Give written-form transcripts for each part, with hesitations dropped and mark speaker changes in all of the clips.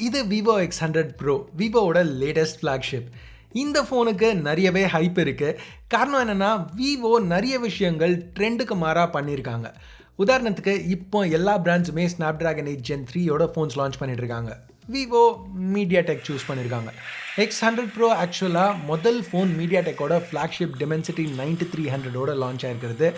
Speaker 1: இது Vivo X100 Pro, விவோவோட latest flagship. இந்த ஃபோனுக்கு நிறையவே ஹைப் இருக்குது. காரணம் என்னென்னா, விவோ நிறைய விஷயங்கள் ட்ரெண்டுக்கு மாறாக பண்ணியிருக்காங்க. உதாரணத்துக்கு இப்போ எல்லா பிராண்ட்ஸுமே Snapdragon 8 Gen 3யோட ஃபோன்ஸ் லான்ச் பண்ணிட்டுருக்காங்க. விவோ MediaTek சூஸ் பண்ணியிருக்காங்க. X100 Pro ஆக்சுவலாக முதல் ஃபோன் MediaTekோட ஃப்ளாக்ஷிப் Dimensity 9300ஓட லான்ச் ஆகிருக்கிறது.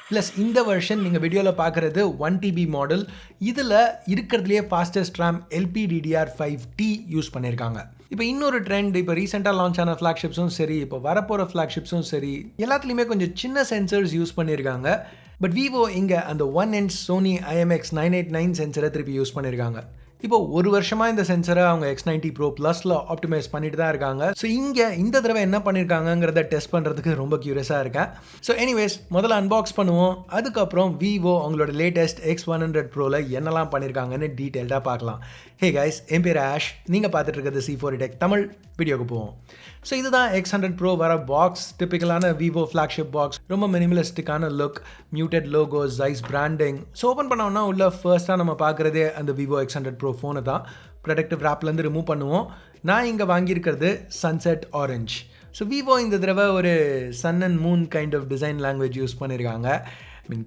Speaker 1: ப்ளஸ் இந்த வெர்ஷன் நீங்கள் வீடியோவில் பார்க்குறது 1TB மாடல். இதில் இருக்கிறதுலையே ஃபாஸ்டஸ்ட் ரேம் LPDDR5T யூஸ் பண்ணியிருக்காங்க. இப்போ இன்னொரு ட்ரெண்ட், இப்போ ரீசெண்டாக லான்ச் ஆன ஃப்ளாக்ஷிப்ஸும் சரி, இப்போ வரப்போகிற ஃப்ளாக்ஷிப்ஸும் சரி, எல்லாத்துலேயுமே கொஞ்சம் சின்ன சென்சர்ஸ் யூஸ் பண்ணியிருக்காங்க. பட் விவோ இங்கே அந்த 1-inch Sony IMX989 சென்சரை திருப்பி யூஸ் பண்ணியிருக்காங்க. இப்போ ஒரு வருஷமாக இந்த சென்சரை அவங்க X90 Pro Plusல ஆப்டிமைஸ் பண்ணிட்டு தான் இருக்காங்க. ஸோ இங்கே இந்த தடவை என்ன பண்ணியிருக்காங்கிறத டெஸ்ட் பண்ணுறதுக்கு ரொம்ப க்யூரியஸாக இருக்கேன். ஸோ எனிவேஸ், முதல்ல அன்பாக்ஸ் பண்ணுவோம். அதுக்கப்புறம் விவோ அவங்களோட லேட்டஸ்ட் X100 Proவில் என்னெல்லாம் பண்ணியிருக்காங்கன்னு டீட்டெயில்டாக பார்க்கலாம். ஹே கைஸ், என் பேர் ஆஷ். நீங்கள் பார்த்துட்டு இருக்கிறது C4 Tech தமிழ். வீடியோக்கு போவோம். ஸோ இதுதான் X100 Pro வர பாக்ஸ். டிப்பிக்கலான விவோ ஃப்ளாக்ஷிப் பாக்ஸ். ரொம்ப மினிமலிஸ்டிக்கான look, muted logos, Zeiss branding. So open பண்ணோம்னா உள்ள ஃபர்ஸ்ட்டாக நம்ம பார்க்குறதே அந்த விவோ X100 Pro ஃபோனை தான். ப்ரொடக்டிவ் ரேப்லேருந்து ரிமூவ் பண்ணுவோம். நான் இங்கே வாங்கியிருக்கிறது சன்செட் ஆரஞ்ச். ஸோ விவோ இந்த தடவை ஒரு sun and moon kind of design language use பண்ணியிருக்காங்க.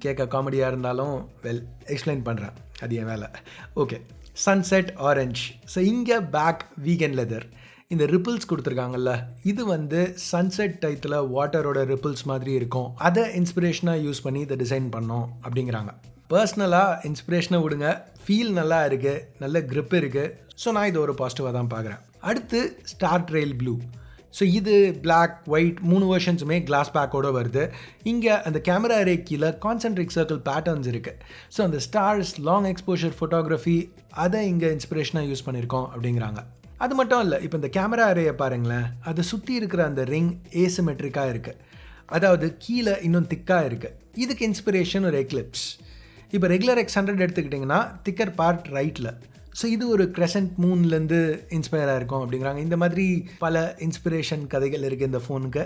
Speaker 1: கேட்க காமெடியாக இருந்தாலும் எக்ஸ்பிளைன் பண்ணுறேன், அது என் வேலை. Okay, sunset orange. ஸோ இங்கே பேக் வீகன் லெதர். இந்த ரிப்பிள்ஸ் கொடுத்துருக்காங்கல்ல, இது வந்து சன்செட் டைத்தில் வாட்டரோட ரிப்பிள்ஸ் மாதிரி இருக்கும். அதை இன்ஸ்பிரேஷனாக யூஸ் பண்ணி இதை டிசைன் பண்ணோம் அப்படிங்கிறாங்க. பர்சனலாக இன்ஸ்பிரேஷனை விடுங்க, ஃபீல் நல்லா இருக்குது, நல்ல க்ரிப் இருக்குது. ஸோ நான் இது ஒரு பாசிட்டிவாக தான் பார்க்குறேன். அடுத்து ஸ்டார் ட்ரெயில் ப்ளூ. ஸோ இது பிளாக், ஒயிட் 3 வெர்ஷன்ஸுமே கிளாஸ் பேக்கோடு வருது. இங்கே அந்த கேமரா அரே கீழே கான்சென்ட்ரிக் சர்க்கிள் பேட்டர்ன்ஸ் இருக்குது. ஸோ அந்த ஸ்டார்ஸ், லாங் எக்ஸ்போஷர் ஃபோட்டோகிராஃபி, அதை இங்கே இன்ஸ்பிரேஷனாக யூஸ் பண்ணியிருக்கோம் அப்படிங்கிறாங்க. அது மட்டும் இல்லை, இப்போ இந்த கேமரா அரேயை பாருங்களேன், அதை சுற்றி இருக்கிற அந்த ரிங் ஏசிமெட்ரிக்காக இருக்குது. அதாவது கீழே இன்னும் திக்காக இருக்குது. இதுக்கு இன்ஸ்பிரேஷன் ஒரு எக்லிப்ஸ். இப்போ ரெகுலர் X100 எடுத்துக்கிட்டிங்கன்னா திக்கர் பார்ட் ரைட்டில். ஸோ இது ஒரு கிரெசன்ட் மூன்லேருந்து இன்ஸ்பயராக இருக்கும் அப்படிங்கிறாங்க. இந்த மாதிரி பல இன்ஸ்பிரேஷன் கதைகள் இருக்குது இந்த ஃபோனுக்கு.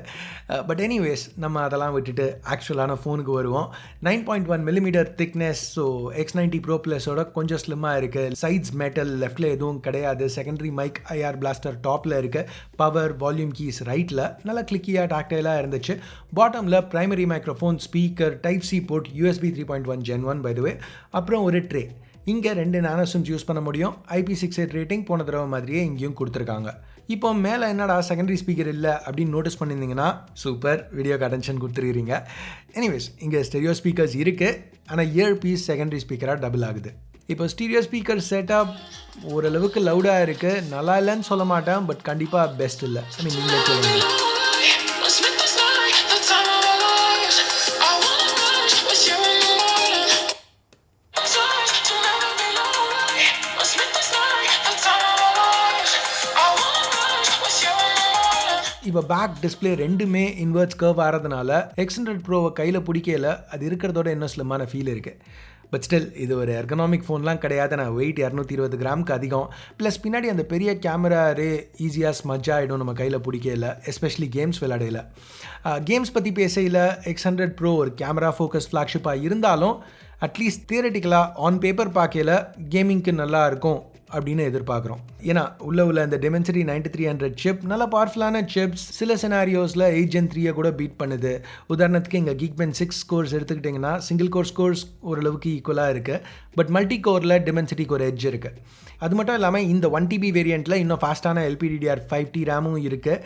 Speaker 1: பட் எனிவேஸ், நம்ம அதெல்லாம் விட்டுட்டு ஆக்சுவலான ஃபோனுக்கு வருவோம். 9.1 mm thickness. So X90 Pro Plusஓட கொஞ்சம் ஸ்லிம்மாக இருக்குது. சைட்ஸ் மெட்டல், லெஃப்டில் எதுவும் கிடையாது. செகண்டரி மைக் IR பிளாஸ்டர் டாப்பில் இருக்குது. பவர், வால்யூம் கீஸ் ரைட்டில். நல்லா கிளிக்கியாக டாக்டைலாக இருந்துச்சு. பாட்டமில் primary microphone, speaker, type C port, USB 3.1 Gen 1 by the way. அப்புறம் ஒரு ட்ரே. இங்கே 2 நானோ சிம்ஸ் யூஸ் பண்ண முடியும். IP68 ரேட்டிங் போன தடவை மாதிரியே இங்கேயும் கொடுத்துருக்காங்க. இப்போ மேலே என்னடா செகண்டரி ஸ்பீக்கர் இல்லை அப்படின்னு நோட்டீஸ் பண்ணியிருந்தீங்கன்னா, சூப்பர், வீடியோக்கு அட்டென்ஷன் கொடுத்துருக்கீங்க. எனிவேஸ், இங்கே ஸ்டெரியோ ஸ்பீக்கர்ஸ் இருக்குது, ஆனால் இயர் பீஸ் செகண்டரி ஸ்பீக்கராக டபுள் ஆகுது. இப்போ ஸ்டீரியோ ஸ்பீக்கர் செட்டப் ஓரளவுக்கு லவுடாக இருக்குது. நல்லா இல்லைன்னு சொல்ல மாட்டேன், பட் கண்டிப்பாக பெஸ்ட் இல்லை. நீங்களே சொல்லுங்கள். இப்போ பேக் டிஸ்பிளே ரெண்டுமே இன்வெர்ட்ஸ் கர்வ் ஆகிறதுனால X100 Proவை கையில் பிடிக்கல. அது இருக்கிறதோட இன்னும் ஸ்லிம்மான ஃபீல் இருக்குது. பட் ஸ்டில் இது ஒரு எர்கனாமிக் ஃபோன்லாம் கிடையாது. நான் வெயிட் 220 கிராமுக்கு அதிகம். ப்ளஸ் பின்னாடி அந்த பெரிய கேமரா ரே ஈஸியாக ஸ்மஜ் ஆகிடும் நம்ம கையில் பிடிக்கல, எஸ்பெஷலி கேம்ஸ் விளையாடையில். கேம்ஸ் பற்றி பேசையில் X100 Pro ஒரு கேமரா ஃபோக்கஸ் ஃப்ளாக்ஷிப்பாக இருந்தாலும் அட்லீஸ்ட் தியரட்டிக்கலாக ஆன் பேப்பர் பார்க்கையில் கேமிங்க்கு நல்லா இருக்கும் அப்படின்னு எதிர்பார்க்குறோம். ஏன்னா உள்ள இந்த Dimensity 9300 சிப் நல்ல பவர்ஃபுல்லான சிப்ஸ். சில சினாரியோஸில் 8 Gen 3 கூட பீட் பண்ணுது. உதாரணத்துக்கு இங்கே Geekbench 6 ஸ்கோர்ஸ் எடுத்துக்கிட்டிங்கன்னா சிங்கிள் கோர் ஸ்கோர்ஸ் ஓரளவுக்கு ஈக்குவலாக இருக்குது. பட் மல்டி கோரில் Dimensityக்கு ஒரு எட்ஜ் இருக்குது. அது மட்டும் இல்லாமல் இந்த 1TB வேரியண்ட்டில் இன்னும் ஃபாஸ்ட்டான LPDDR5T ரேமும் இருக்குது.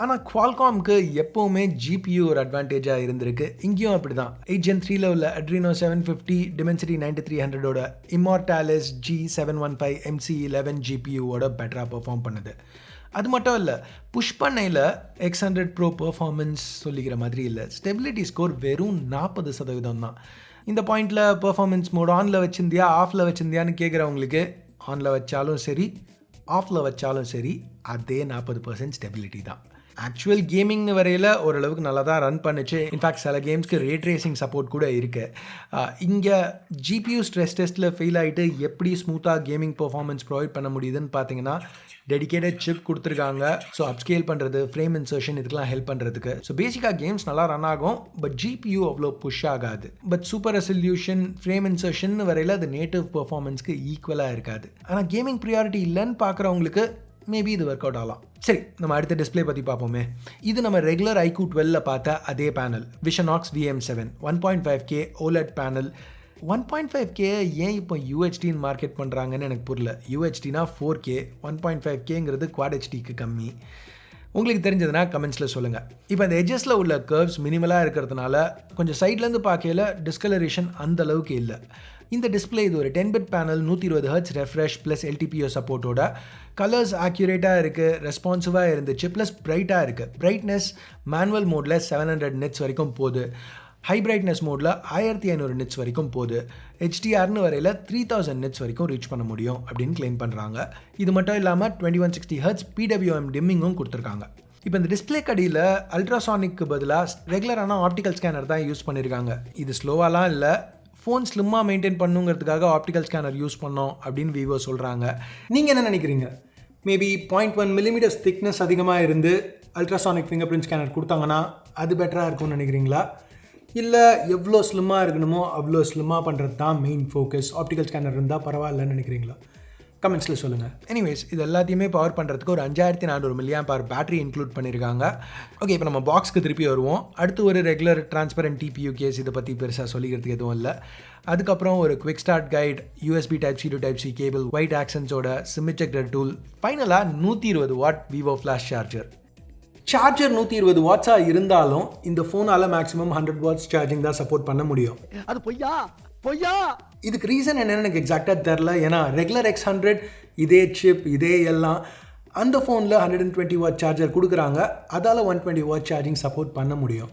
Speaker 1: ஆனால் குவால்காம்க்கு எப்போவுமே GPU ஒரு அட்வான்டேஜாக இருந்திருக்கு. இங்கேயும் அப்படி தான். 8 Gen 3ல் உள்ள Adreno 750 Dimensity 9300ஓட Immortalis G715 MC11 GPUவோட பெட்டராக பெர்ஃபார்ம் பண்ணுது. அது மட்டும் இல்லை, புஷ் பண்ணையில் X100 Pro பெர்ஃபார்மன்ஸ் சொல்லிக்கிற மாதிரி இல்லை. ஸ்டெபிலிட்டி ஸ்கோர் வெறும் 40% தான். இந்த பாயிண்டில் பெர்ஃபார்மன்ஸ் மோட் ஆனில் வச்சுருந்தியா ஆஃபில் வச்சுருந்தியான்னு கேட்குறவங்களுக்கு, ஆனில் வச்சாலும் சரி ஆஃபில் வச்சாலும் சரி அதே 40% ஸ்டெபிலிட்டி தான். ஆக்சுவல் கேமிங்னு வரையில் ஓரளவுக்கு நல்லா தான் ரன் பண்ணுச்சு. இன்ஃபேக்ட் சில கேம்ஸ்க்கு ரே ட்ரேசிங் சப்போர்ட் கூட இருக்குது. இங்கே ஜிபியூ ஸ்ட்ரெஸ் டெஸ்ட்டில் ஃபெயில் ஆகிட்டு எப்படி ஸ்மூத்தாக கேமிங் பெர்ஃபார்மன்ஸ் ப்ரொவைட் பண்ண முடியுதுன்னு பார்த்தீங்கன்னா டெடிகேட்டட் சிப் கொடுத்துருக்காங்க. ஸோ அப்ஸ்கேல் பண்ணுறது, ஃப்ரேம் இன்சர்ஷன் இதுக்கெல்லாம் ஹெல்ப் பண்ணுறதுக்கு. ஸோ பேசிக்காக கேம்ஸ் நல்லா ரன் ஆகும், பட் ஜிபியூ அவ்வளோ புஷ் ஆகாது. But super resolution, frame insertion வரையில் அது நேட்டிவ் பெர்ஃபார்மன்ஸ்க்கு ஈக்குவலாக இருக்காது. ஆனால் கேமிங் ப்ரியாரிட்டி இல்லைன்னு பார்க்குறவங்களுக்கு மேபி இது ஒர்க் அவுட் ஆகலாம். சரி, நம்ம அடுத்த டிஸ்பிளே பற்றி பார்ப்போமே. இது நம்ம ரெகுலர் iQOO 12ல பார்த்த அதே panel, Visionox VM7 1.5K OLED panel. 1.5K ஏன் இப்போ UHDன்னு மார்க்கெட் பண்ணுறாங்கன்னு எனக்கு புரியல. UHDனா 4K, 1.5Kங்கிறது Quad HDக்கு கம்மி. உங்களுக்கு தெரிஞ்சதுன்னா கமெண்ட்ஸில் சொல்லுங்கள். இப்போ அந்த எட்ஜஸில் உள்ள கர்வ்ஸ் மினிமலாக இருக்கிறதுனால கொஞ்சம் சைட்லேருந்து பார்க்கையில் டிஸ்கலரேஷன் அந்த அளவுக்கு இல்லை. இந்த டிஸ்பிளே இது ஒரு 10-bit panel, 120 Hz refresh plus LTPO சப்போர்ட்டோட. கலர்ஸ் ஆக்யூரேட்டாக இருக்குது, ரெஸ்பான்சிவாக இருந்துச்சு, ப்ளஸ் பிரைட்டாக இருக்குது. பிரைட்னஸ் மேனுவல் மோடில் 700 nits வரைக்கும் போகுது. ஹை பிரைட்னஸ் மோடில் 1500 nits வரைக்கும் போகுது. HDRனு வரையில் 3000 nits வரைக்கும் ரீச் பண்ண முடியும் அப்படின்னு கிளைம் பண்ணுறாங்க. இது மட்டும் இல்லாமல் 2160 Hz PWM டிம்மிங்கும் கொடுத்துருக்காங்க. இப்போ இந்த டிஸ்பிளே கடியில் அல்ட்ராசானிக்கு பதிலாக ரெகுலரான ஆப்டிக்கல் ஸ்கேனர் தான் யூஸ் பண்ணியிருக்காங்க. இது ஸ்லோவாலாம் இல்லை, ஃபோன் ஸ்லிம்மாக மெயின்டைன் பண்ணுங்கிறதுக்காக ஆப்டிக்கல் ஸ்கேனர் யூஸ் பண்ணோம் அப்படின்னு விவோ சொல்கிறாங்க. நீங்கள் என்ன நினைக்கிறீங்க? மேபி 0.1 mm திக்னஸ் அதிகமாக இருந்து அல்ட்ராசானிக் ஃபிங்கர் பிரிண்ட் ஸ்கேனர் கொடுத்தாங்கன்னா அது பெட்டராக இருக்கும்னு நினைக்கிறீங்களா? இல்லை எவ்வளோ ஸ்லிம்மாக இருக்கணுமோ அவ்வளோ ஸ்லிம்மாக பண்ணுறது தான் மெயின் ஃபோக்கஸ், ஆப்டிக்கல் ஸ்கேனர் இருந்தால் பரவாயில்லன்னு நினைக்கிறீங்களா? கமெண்ட்ஸில் சொல்லுங்கள். எனிவேஸ், இது எல்லாத்தையுமே பவர் பண்ணுறதுக்கு ஒரு 5400 mAh பேட்டரி இன்க்ளூட் பண்ணியிருக்காங்க. ஓகே, இப்போ நம்ம பாக்ஸ்க்கு திருப்பி வருவோம். அடுத்து ஒரு ரெகுலர் டிரான்ஸ்பரண்ட் TPU கேஸ், இதை பற்றி பெருசாக சொல்லிக்கிறதுக்கு எதுவும் இல்லை. அதுக்கப்புறம் ஒரு quick start guide, USB Type-C to Type-C cable, white ஆக்சன்ஸோட சிம் எஜெக்டர் டூல், ஃபைனலாக 120 வாட் விவோ ஃப்ளாஷ் சார்ஜர். 120 வாட்ஸாக இருந்தாலும் இந்த ஃபோனால் மேக்ஸிமம் 100 வாட்ஸ் சார்ஜிங் தான் சப்போர்ட் பண்ண முடியும். அது பொய்யா? இதுக்கு ரீசன் என்னன்னு எனக்கு எக்ஸாக்டாக தெரில. ஏன்னா ரெகுலர் X100 இதே சிப் இதே எல்லாம் அந்த ஃபோனில் 120 வாட் சார்ஜர் கொடுக்குறாங்க, அதால் 120 வாட் சார்ஜிங் சப்போர்ட் பண்ண முடியும்.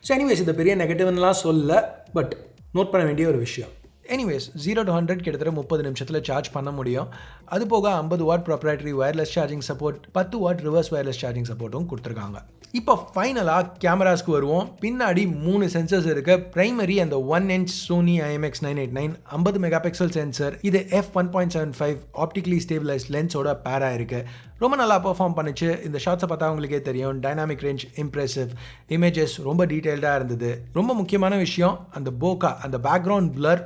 Speaker 1: ஸோ எனிவேஸ், இது பெரிய நெகட்டிவ்லாம் சொல்லல, பட் நோட் பண்ண வேண்டிய ஒரு விஷயம். எனிவேஸ், 0 to 100 கிட்டத்தட்ட 30 நிமிஷத்தில் சார்ஜ் பண்ண முடியும். அது போக 50 watt proprietary wireless charging support, 10 watt reverse wireless charging சப்போர்ட்டும் கொடுத்துருக்காங்க. இப்போ ஃபைனலாக கேமராஸ்க்கு வருவோம். பின்னாடி 3 சென்சர்ஸ் இருக்குது. பிரைமரி அந்த 1-inch Sony IMX989 50 megapixel sensor. இது f1.75 ஆப்டிகலி ஸ்டேபிளைஸ்ட் லென்ஸோட பேரா இருக்குது. ரொம்ப நல்லா பெர்ஃபார்ம் பண்ணிச்சு. இந்த ஷார்ட்ஸை பார்த்தா உங்களுக்கே தெரியும். டைனாமிக் ரேஞ்ச் இம்ப்ரெசிவ், இமேஜஸ் ரொம்ப டீட்டெயில்டாக இருந்தது. ரொம்ப முக்கியமான விஷயம், அந்த போகா, அந்த background blur,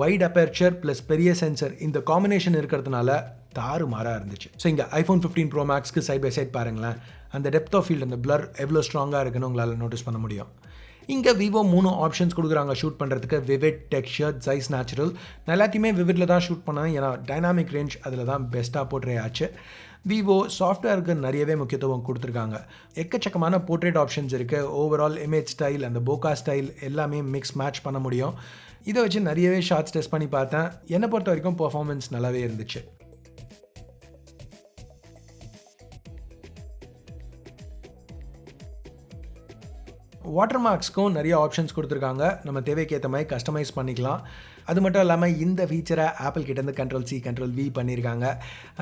Speaker 1: wide aperture plus பெரிய சென்சர், இந்த காம்பினேஷன் இருக்கிறதுனால தாறுமாறாக இருந்துச்சு. ஸோ இங்கே iPhone 15 Pro Maxக்கு சைட் பை சைட் பாருங்களேன். அந்த டெப்த் ஆஃப் ஃபீல்டு, அந்த பிளர் எவ்வளோ ஸ்ட்ராங்காக இருக்குன்னு உங்களால் நோட்டீஸ் பண்ண முடியும். இங்கே விவோ 3 ஆப்ஷன்ஸ் கொடுக்குறாங்க ஷூட் பண்ணுறதுக்கு. Vivid, texture, Zeiss natural. நான் எல்லாத்தையுமே விவிட்டில் தான் ஷூட் பண்ணேன், ஏன்னா டைனாமிக் ரேஞ்ச் அதில் தான் பெஸ்ட்டாக போர்ட்ரே ஆச்சு. விவோ சாஃப்ட்வேருக்கு நிறையவே முக்கியத்துவம் கொடுத்துருக்காங்க. எக்கச்சக்கமான போர்ட்ரேட் ஆப்ஷன்ஸ் இருக்குது. ஓவரால் இமேஜ் ஸ்டைல், அந்த போகா ஸ்டைல் எல்லாமே மிக்ஸ் மேட்ச் பண்ண முடியும். இதை வச்சு நிறையவே ஷார்ட்ஸ் டெஸ்ட் பண்ணி பார்த்தேன். என்னை பொறுத்த வரைக்கும் பர்ஃபார்மன்ஸ் நல்லாவே இருந்துச்சு. வாட்டர் மார்க்ஸ்க்கும் நிறைய ஆப்ஷன்ஸ் கொடுத்துருக்காங்க. நம்ம தேவைக்கு ஏற்ற மாதிரி கஸ்டமைஸ் பண்ணிக்கலாம். அது மட்டும் இல்லாமல் இந்த ஃபீச்சரை ஆப்பிள் கிட்டேருந்து Ctrl+C Ctrl+V பண்ணியிருக்காங்க.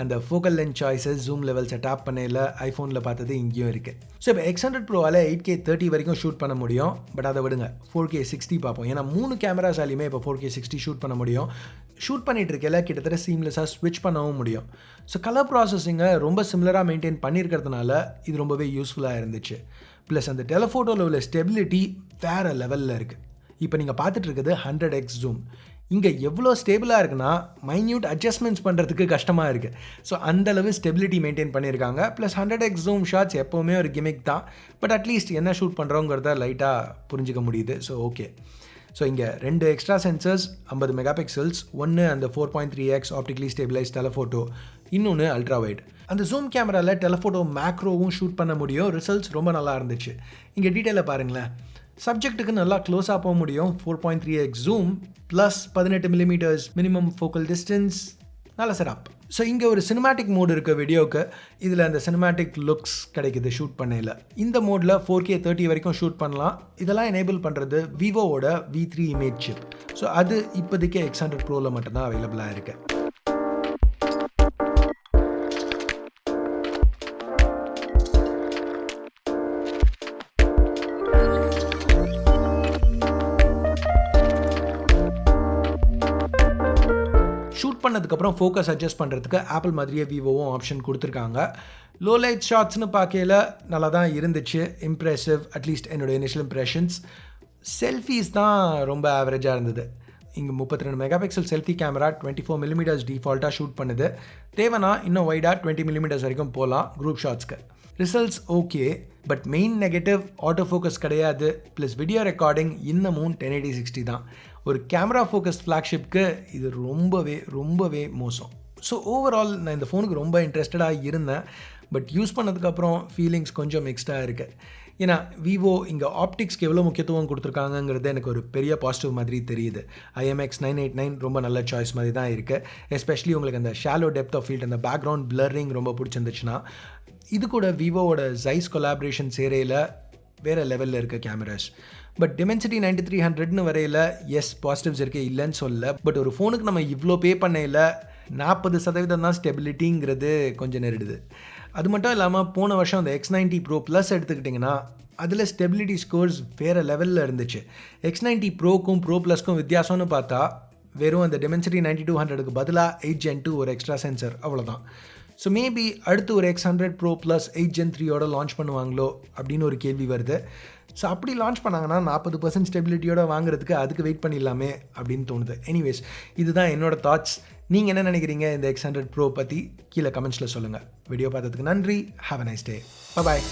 Speaker 1: அந்த ஃபோக்கல் லென்ஸ் சாய்ஸஸ், ஜூம் லெவல்ஸை டேப் பண்ணையில் ஐஃபோனில் பார்த்தது இங்கேயும் இருக்குது. ஸோ இப்போ X100 Proவால் 8K 30 வரைக்கும் ஷூட் பண்ண முடியும். பட் அதை விடுங்க, 4K 60 பார்ப்போம். ஏன்னா 3 கேமராஸாலையுமே இப்போ 4K 60 ஷூட் பண்ண முடியும். ஷூட் பண்ணிகிட்டு இருக்கையில் கிட்டத்தட்ட சீம்லெஸ்ஸாக ஸ்விட்ச் பண்ணவும் முடியும். ஸோ கலர் ப்ராசஸிங்கை ரொம்ப சிமிலராக மெயின்டைன் பண்ணியிருக்கிறதுனால இது ரொம்பவே யூஸ்ஃபுல்லாக இருந்துச்சு. ப்ளஸ் அந்த டெலஃபோட்டோவில் உள்ள ஸ்டெபிலிட்டி வேறு லெவலில் இருக்குது. இப்போ நீங்கள் பார்த்துட்டு இருக்கிறது 100x ஜூம். இங்கே எவ்வளோ ஸ்டேபிளாக இருக்குன்னா மைன்யூட் அட்ஜஸ்ட்மெண்ட்ஸ் பண்ணுறதுக்கு கஷ்டமாக இருக்குது. ஸோ அந்தளவு ஸ்டெபிலிட்டி மெயின்டைன் பண்ணியிருக்காங்க. ப்ளஸ் 100x ஜூம் ஷாட்ஸ் எப்போவுமே ஒரு கிமிக் தான், பட் அட்லீஸ்ட் என்ன ஷூட் பண்ணுறோங்கிறத லைட்டாக புரிஞ்சிக்க முடியுது. So okay. ஸோ இங்கே 2 எக்ஸ்ட்ரா சென்சர்ஸ், 50 மெகாபிக்சல்ஸ், ஒன்று அந்த 4.3x ஆப்டிகலி ஸ்டேபிளைஸ் டெலஃபோட்டோ, இன்னொன்று அல்ட்ரா வைட். அந்த ஜூம் கேமராவில் டெலஃபோட்டோ மேக்ரோவும் ஷூட் பண்ண முடியும். ரிசல்ட்ஸ் ரொம்ப நல்லா இருந்துச்சு. இங்கே டீட்டெயிலாக பாருங்களேன். சப்ஜெக்ட்டுக்கு நல்லா க்ளோஸாக போக முடியும். 4.3x zoom plus 18 mm minimum focal distance. நல்ல செட்டப். ஸோ இங்கே ஒரு சினிமேட்டிக் மோட் இருக்குது வீடியோவுக்கு. இதில் அந்த சினிமேட்டிக் லுக்ஸ் கிடைக்குது ஷூட் பண்ணையில். இந்த மோடில் 4K 30 வரைக்கும் ஷூட் பண்ணலாம். இதெல்லாம் எனேபிள் பண்ணுறது விவோவோட V3 இமேஜ் சிப். ஸோ அது இப்போதைக்கு X100 Proவில் மட்டும்தான் அவைலபிளாக இருக்குது. பண்ணதுக்கப்புறம் ஃபோக்கஸ் அட்ஜஸ்ட் பண்ணுறதுக்கு ஆப்பிள் மாதிரியே விவோவும் ஆப்ஷன் கொடுத்துருக்காங்க. லோ லைட் ஷாட்ஸ்னு பார்க்கையில் நல்லா தான் இருந்துச்சு, இம்ப்ரெசிவ், அட்லீஸ்ட் என்னோடய இனிஷியல் இம்ப்ரெஷன்ஸ். செல்ஃபீஸ் தான் ரொம்ப ஆவரேஜாக இருந்தது. இங்கே 32 mega pixel selfie camera 24 millimeters டிஃபால்ட்டாக ஷூட் பண்ணுது. தேவைன்னா இன்னும் வைடாக 20 மில்லிமீட்டர்ஸ் வரைக்கும் போகலாம் குரூப் ஷாட்ஸ்க்கு. Results okay, but main negative auto focus கிடையாது. ப்ளஸ் வீடியோ ரெக்கார்டிங் இன்னமும் 1080-60 தான். ஒரு கேமரா ஃபோக்கஸ் ஃப்ளாக்ஷிப்க்கு இது ரொம்பவே மோசம். ஸோ ஓவரால் நான் இந்த ஃபோனுக்கு ரொம்ப இன்ட்ரெஸ்டடாக இருந்தேன். பட் யூஸ் பண்ணதுக்கப்புறம் ஃபீலிங்ஸ் கொஞ்சம் மிக்ஸ்டாக இருக்குது. ஏன்னா விவோ இங்கே ஆப்டிக்ஸ்க்கு எவ்வளோ முக்கியத்துவம் கொடுத்துருக்காங்கங்கிறது எனக்கு ஒரு பெரிய பாசிட்டிவ் மாதிரி தெரியுது. IMX 989 ரொம்ப நல்ல சாய்ஸ் மாதிரி தான் இருக்குது. எஸ்பெஷலி உங்களுக்கு அந்த ஷாலோ டெப்த் ஆஃப் ஃபீல்ட், அந்த பேக்ரவுண்ட் பிளரிங் ரொம்ப பிடிச்சிருந்துச்சுன்னா. இது கூட விவோவோட ஜைஸ் கொலாபரேஷன் சேரையில் வேறு லெவலில் இருக்க கேமராஸ். பட் Dimensity 9300ன்னு வரையில் எஸ் பாசிட்டிவ்ஸ் இருக்குது, இல்லைன்னு சொல்ல. பட் ஒரு ஃபோனுக்கு நம்ம இவ்வளோ பே பண்ணையில் 40% தான் ஸ்டெபிலிட்டிங்கிறது கொஞ்சம் நெருடுது. அது மட்டும் இல்லாமல் போன வருஷம் அந்த X90 Pro Plus எடுத்துக்கிட்டிங்கன்னா அதில் ஸ்டெபிலிட்டி ஸ்கோர்ஸ் வேறு லெவலில் இருந்துச்சு. X90 Proக்கும் Pro Plusக்கும் வித்தியாசம்னு பார்த்தா வெறும் அந்த Dimensity 9200க்கு பதிலாக 8 Gen 2 ஒரு எக்ஸ்ட்ரா சென்சர், அவ்வளோதான். ஸோ மேபி அடுத்து ஒரு X100 Pro Plus 8 Gen 3யோட லான்ச் பண்ணுவாங்களோ அப்படின்னு ஒரு கேள்வி வருது. ஸோ அப்படி லான்ச் பண்ணாங்கன்னா 40% ஸ்டெபிலிட்டியோட வாங்குறதுக்கு அதுக்கு வெயிட் பண்ணிடலாமே அப்படின்னு தோணுது. எனிவேஸ், இதுதான் என்னோட தாட்ஸ். நீங்கள் என்ன நினைக்கிறீங்க இந்த X100 Pro பற்றி? கீழே கமெண்ட்ஸில் சொல்லுங்கள். வீடியோ பார்த்ததுக்கு நன்றி. Have a nice day. Bye.